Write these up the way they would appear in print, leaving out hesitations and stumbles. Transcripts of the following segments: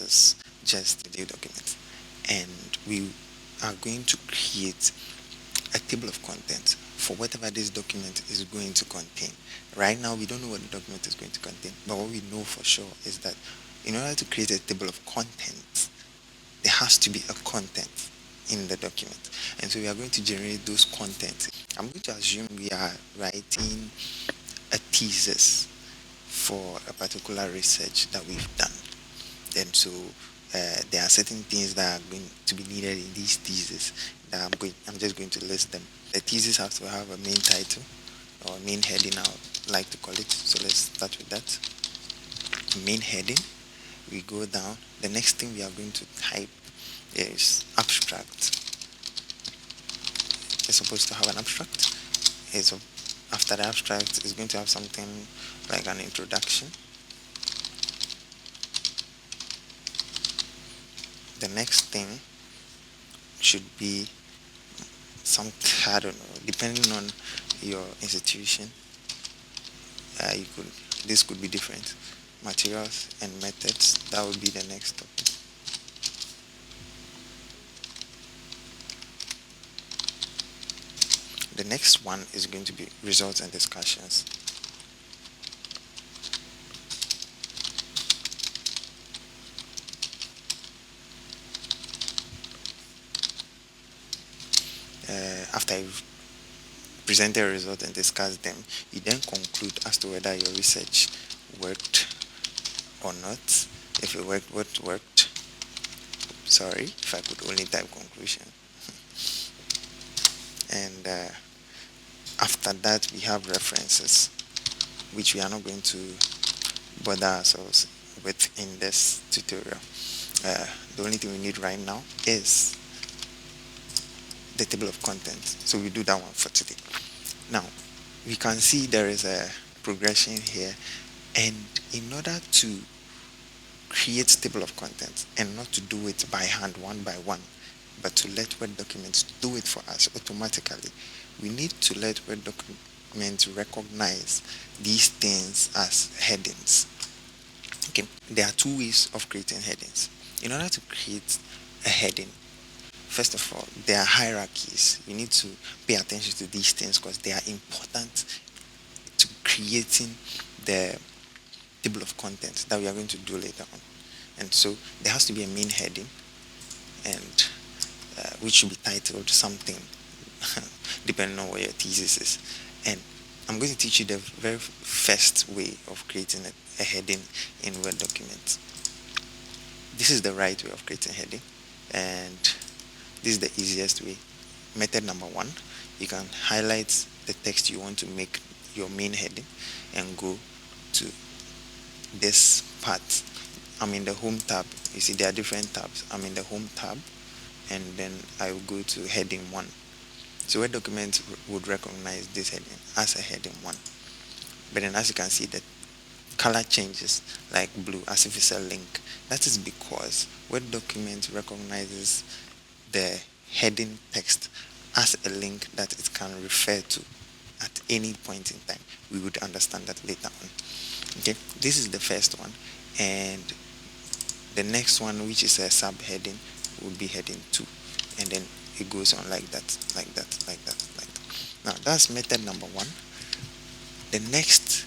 as just the document, and we are going to create a table of contents for whatever this document is going to contain. Right now, we don't know what the document is going to contain, but what we know for sure is that in order to create a table of contents, there has to be a content in the document. And so we are going to generate those contents. I'm going to assume we are writing a thesis for a particular research that we've done. And so there are certain things that are going to be needed in these theses that I'm just going to list them. The thesis has to have a main title or main heading, I would like to call it. So let's start with that. Main heading. We go down. The next thing we are going to type is abstract. It's supposed to have an abstract. After the abstract, it's going to have something like an introduction. The next thing should be some, I don't know, depending on your institution, this could be different. Materials and methods, that would be the next topic. The next one is going to be results and discussions. After you've presented a result and discussed them, you then conclude as to whether your research worked or not. If it worked, what worked? Sorry, if I could only type conclusion. And after that, we have references, which we are not going to bother ourselves with in this tutorial. The only thing we need right now is the table of contents. So we do that one for today. Now, we can see there is a progression here, and in order to create table of contents and not to do it by hand one by one, but to let Word documents do it for us automatically, we need to let Word documents recognize these things as headings. Okay, there are two ways of creating headings. In order to create a heading, first of all, there are hierarchies. You need to pay attention to these things because they are important to creating the table of contents that we are going to do later on. And so there has to be a main heading, and which should be titled something, depending on what your thesis is. And I'm going to teach you the very first way of creating a heading in Word documents. This is the right way of creating a heading, and this is the easiest way. Method number one, you can highlight the text you want to make your main heading and go to this part. I'm in the home tab. You see there are different tabs. I'm in the home tab, and then I will go to heading 1. So Word document would recognize this heading as a heading 1. But then as you can see, the color changes like blue as if it's a link. That is because Word document recognizes the heading text as a link that it can refer to at any point in time. We would understand that later on. Okay, this is the first one, and the next one, which is a subheading, would be heading 2, and then it goes on like that, like that, like that, like that. Now that's method number 1. The next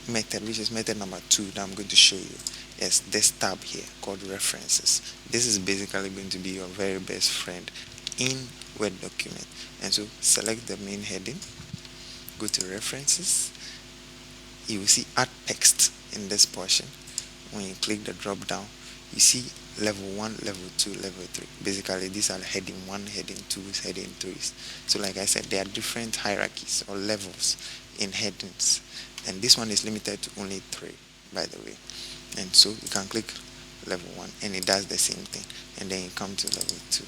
method, which is method number 2 that I'm going to show you, is this tab here called references. This is basically going to be your very best friend in Word document. And so select the main heading, go to references. You will see add text in this portion. When you click the drop down, you see level 1, level 2, level 3. Basically these are heading 1, heading 2, heading 3s. So like I said, there are different hierarchies or levels in headings, and this one is limited to only 3, by the way. And so you can click level 1 and it does the same thing, and then you come to level 2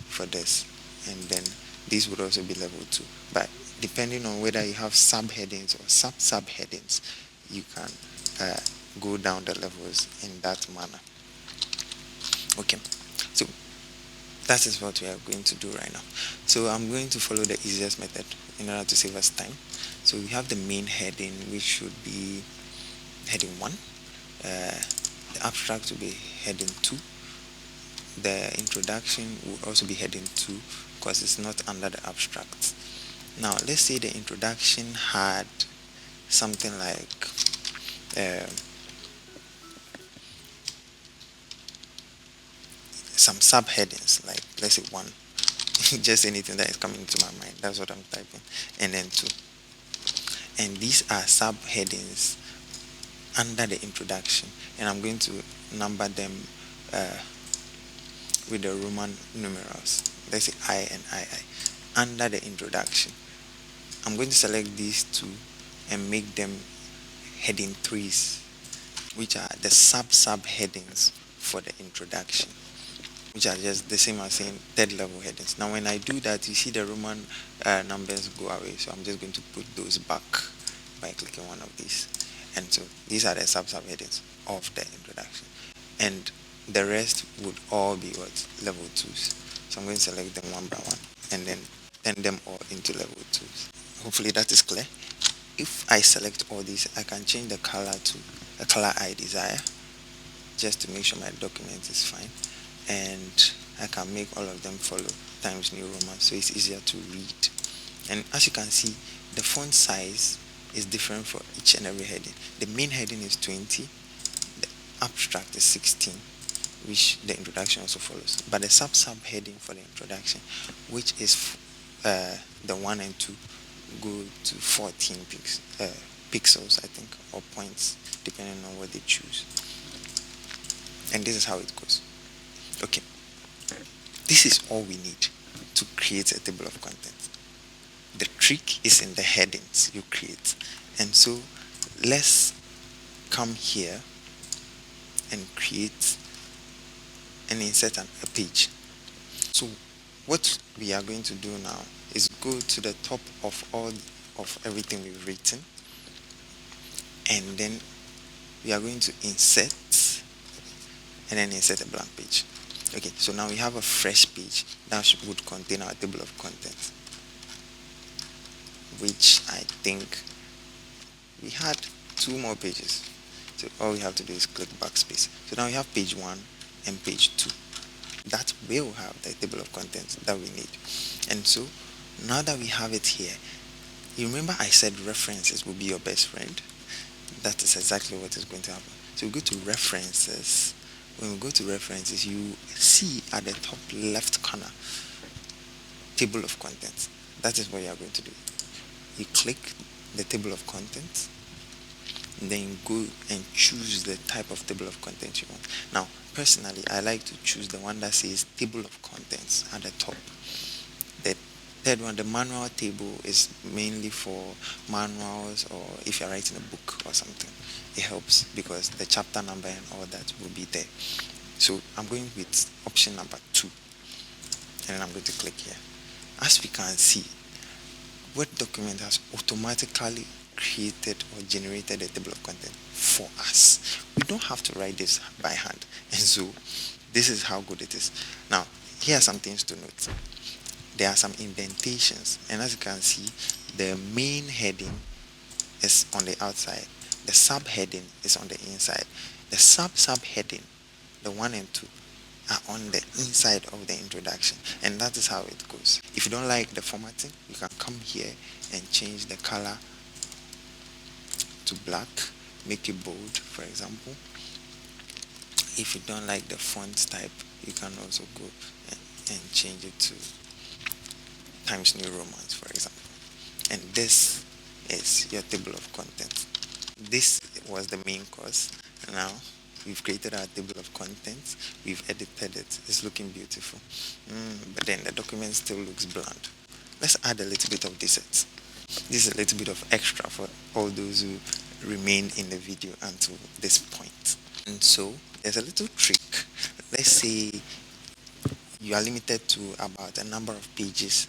for this, and then this would also be level 2. But depending on whether you have subheadings or subheadings, you can go down the levels in that manner. Okay, so that is what we are going to do right now. So I'm going to follow the easiest method in order to save us time. So we have the main heading, which should be heading 1. The abstract will be heading 2. The introduction will also be heading 2 because it's not under the abstract. Now, let's say the introduction had something like um some subheadings, like let's say 1, just anything that is coming to my mind. That's what I'm typing. And then 2. And these are subheadings under the introduction. And I'm going to number them uh, with the Roman numerals. Let's say I and II. Under the introduction, I'm going to select these two and make them heading 3s, which are the subheadings for the introduction, which are just the same as saying third level headings. Now, when I do that, you see the Roman numbers go away. So I'm just going to put those back by clicking one of these. And so these are the subheadings of the introduction. And the rest would all be what? Level 2s. So I'm going to select them one by one and then turn them all into level 2s. Hopefully that is clear. If I select all these, I can change the color to a color I desire, just to make sure my document is fine. And I can make all of them follow Times New Roman, so it's easier to read. And as you can see, the font size is different for each and every heading. The main heading is 20, the abstract is 16, which the introduction also follows. But the subheading for the introduction, which is the 1 and 2, go to 14 pixels, I think, or points, depending on what they choose. And this is how it goes. Okay, this is all we need to create a table of contents. The trick is in the headings you create. And so let's come here and create and insert a page. So what we are going to do now is go to the top of all of everything we've written, and then we are going to insert and then insert a blank page. Okay, so now we have a fresh page that would contain our table of contents, which I think we had 2 more pages. So all we have to do is click backspace. So now we have page 1 and page 2. That will have the table of contents that we need. And so now that we have it here, you remember I said references will be your best friend? That is exactly what is going to happen. So we go to references. When we go to references, you see at the top left corner, table of contents. That is what you are going to do. You click the table of contents, and then you go and choose the type of table of contents you want. Now, personally, I like to choose the one that says table of contents at the top. The third one, the manual table, is mainly for manuals or if you're writing a book or something. It helps because the chapter number and all that will be there. So I'm going with option number 2, and then I'm going to click here. As we can see, Word document has automatically created or generated a table of content for us. We don't have to write this by hand, and so this is how good it is. Now, here are some things to note. There are some indentations, and as you can see, the main heading is on the outside, the subheading is on the inside. The subheading, the 1 and 2, are on the inside of the introduction, and that is how it goes. If you don't like the formatting, you can come here and change the color to black, make it bold, for example. If you don't like the font type, you can also go and change it to Times New Roman, for example. And this is your table of contents. This was the main course. Now we've created our table of contents, we've edited it, it's looking beautiful. But then the document still looks bland. Let's add a little bit of this. This is a little bit of extra for all those who remain in the video until this point. And so there's a little trick. Let's say you are limited to about a number of pages,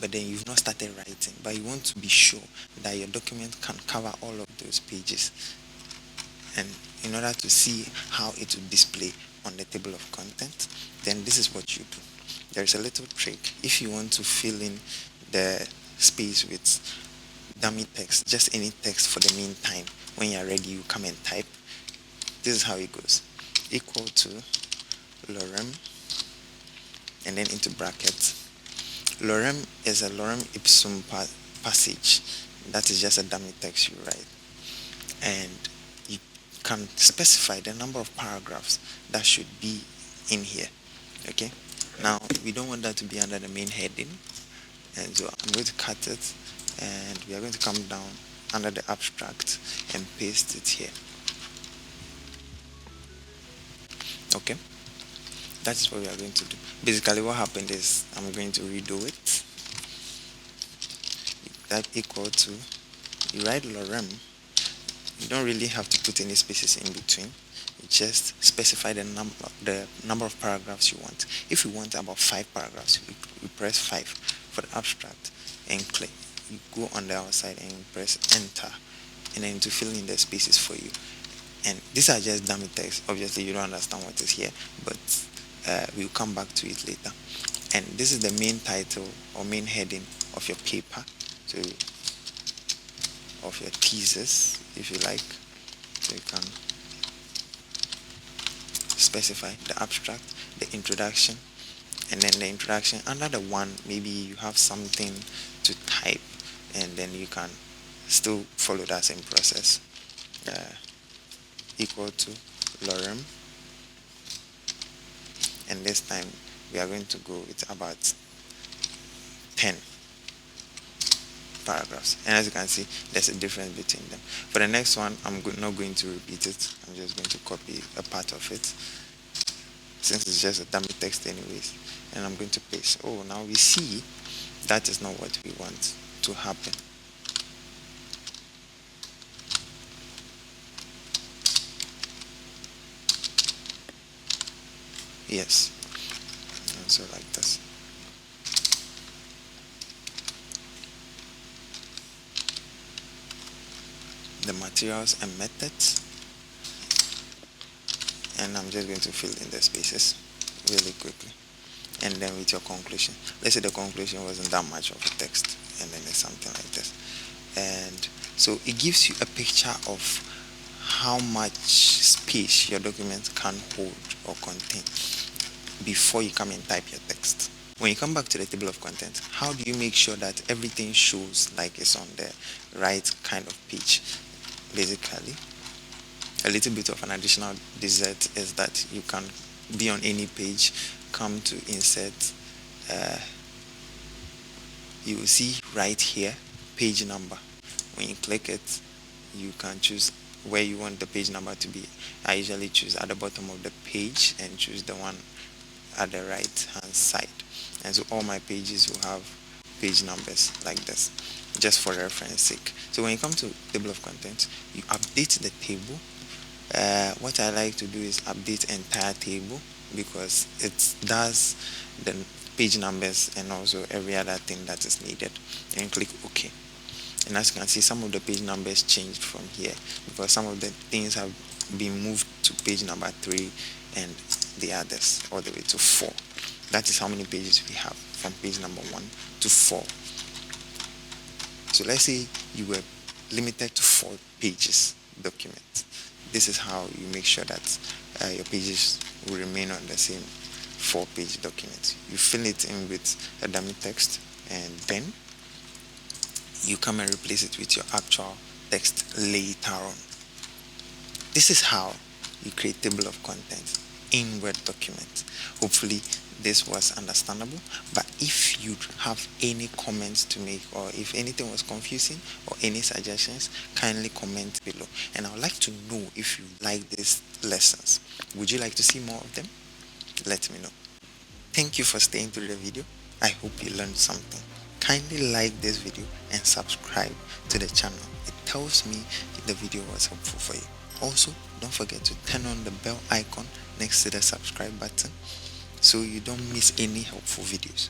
but then you've not started writing, but you want to be sure that your document can cover all of those pages. And in order to see how it will display on the table of contents, then this is what you do. There's a little trick. If you want to fill in the space with dummy text, just any text for the meantime, when you're ready, you come and type. this is how it goes. Equal to lorem, and then into brackets. Lorem is a lorem ipsum passage. That is just a dummy text you write. And you can specify the number of paragraphs that should be in here. Okay? Now, we don't want that to be under the main heading. And so I'm going to cut it, and we are going to come down under the abstract and paste it here. Okay? That is what we are going to do. Basically, what happened is I'm going to redo it. Type equal to, you write lorem. You don't really have to put any spaces in between. You just specify the number of paragraphs you want. If you want about 5 paragraphs, you press 5 for the abstract and click. You go on the outside and press enter, and then to fill in the spaces for you. And these are just dummy text. Obviously, you don't understand what is here, but we'll come back to it later. And this is the main title or main heading of your paper, so of your thesis, if you like. So you can specify the abstract, the introduction, and then the introduction. Under the one, maybe you have something to type, and then you can still follow that same process. Equal to lorem, and this time we are going to go with about 10 paragraphs, and as you can see, there's a difference between them. For the next one, I'm not going to repeat it. I'm just going to copy a part of it, since it's just a dummy text anyways, and I'm going to paste. Oh, now we see that is not what we want to happen. Yes, and so like this. The materials and methods, and I'm just going to fill in the spaces really quickly, and then with your conclusion. Let's say the conclusion wasn't that much of a text, and then it's something like this. And so it gives you a picture of how much space your document can hold or contain before you come and type your text. When you come back to the table of contents, how do you make sure that everything shows like it's on the right kind of page? Basically, a little bit of an additional dessert is that you can be on any page, come to insert, you will see right here page number. When you click it, you can choose where you want the page number to be. I usually choose at the bottom of the page and choose the one at the right hand side, and so all my pages will have page numbers like this, just for reference sake. So when you come to table of contents, you update the table. What I like to do is update entire table, because it does the page numbers and also every other thing that is needed, and click OK. And as you can see, some of the page numbers changed from here, because some of the things have been moved to page number 3 and the others all the way to 4. That is how many pages we have, from page number 1 to 4. So let's say you were limited to 4 pages document. This is how you make sure that your pages will remain on the same 4-page document. You fill it in with a dummy text, and then you come and replace it with your actual text later on. This is how you create table of contents in Word document. Hopefully this was understandable, but if you have any comments to make, or if anything was confusing or any suggestions, kindly comment below, and I would like to know if you like these lessons. Would you like to see more of them? Let me know. Thank you for staying through the video. I hope you learned something. Kindly like this video and subscribe to the channel. It tells me the video was helpful for you. Also, don't forget to turn on the bell icon next to the subscribe button so you don't miss any helpful videos.